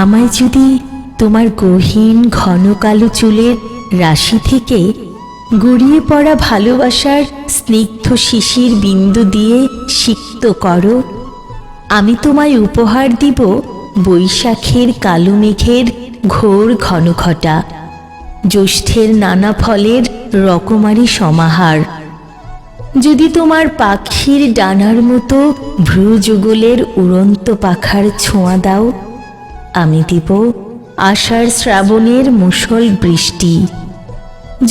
আমায় যদি তোমার গহীন ঘন কালো চুলের রাশি থেকে গড়িয়ে পড়া ভালোবাসার স্নিগ্ধ শিশির বিন্দু দিয়ে সিক্ত করো, আমি তোমায় উপহার দিব বৈশাখের কালো মেঘের ঘোর ঘনঘটা, জ্যৈষ্ঠের নানা ফলের রকমারি সমাহার। যদি তোমার পাখির ডানার মতো ভ্রুযুগলের উড়ন্ত পাখার ছোঁয়া দাও, আমি দিব আষাঢ় শ্রাবণের মুষল বৃষ্টি।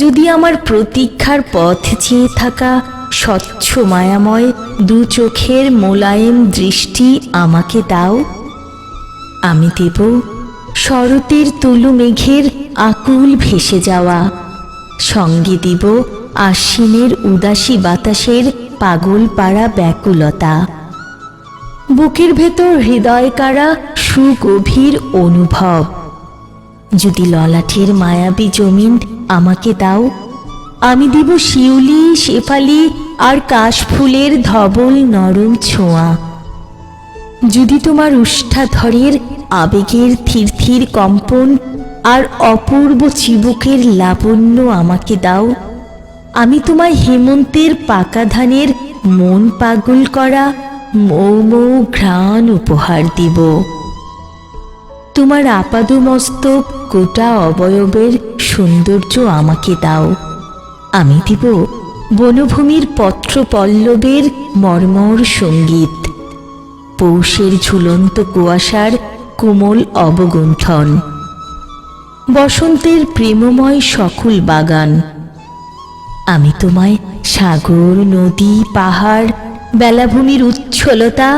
যদি আমার প্রতীক্ষার পথ চেয়ে থাকা স্বচ্ছ মায়াময় দু চোখের মোলায়েম দৃষ্টি আমাকে দাও, আমি দেব শরতের তুলু মেঘের আকুল ভেসে যাওয়া, সঙ্গে দিব আশ্বিনের উদাসী বাতাসের পাগল পাড়া ব্যাকুলতা। বুকের ভেতর হৃদয় কাড়া সুগভীর অনুভব। যদি ললাটের মায়াবী জমিন আমাকে দাও, আমি দিব শিউলি, শেফালি আর কাশফুলের ধবল নরম ছোঁয়া। যদি তোমার উষ্ঠাধরের আবেগের থির থির কম্পন আর অপূর্ব চিবুকের লাবণ্য আমাকে দাও, আমি তোমায় হেমন্তের পাকা ধানের মন পাগল করা মৌ মৌ ঘ্রাণ উপহার দিব। তোমার আপাদমস্তক গোটা অবয়বের সৌন্দর্য আমাকে দাও, আমি দিব বনভূমির পত্র পল্লবের মর্মর সঙ্গীত, পৌষের ঝুলন্ত কুয়াশার কোমল অবগুণ্ঠন, বসন্তের প্রেমময় সকল বাগান। আমি তোমায় সাগর, নদী, পাহাড়, বেলাভূমির উচ্ছলতা,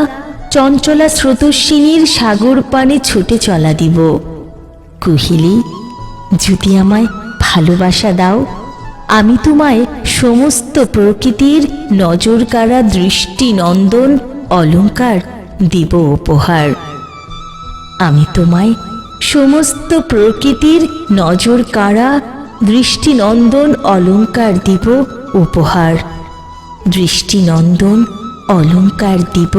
চঞ্চলা স্রোতস্বিনীর সাগর পানে ছুটে চলা দিব। কুহিলি, যদি আমায় ভালোবাসা দাও, আমি তোমায় সমস্ত প্রকৃতির নজর কাড়া দৃষ্টি নন্দন অলঙ্কার দিব উপহার। আমি তোমায় সমস্ত প্রকৃতির নজর কাড়া দৃষ্টিনন্দন অলঙ্কার দিব উপহার, দৃষ্টিনন্দন অলঙ্কার দিব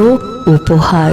উপহার।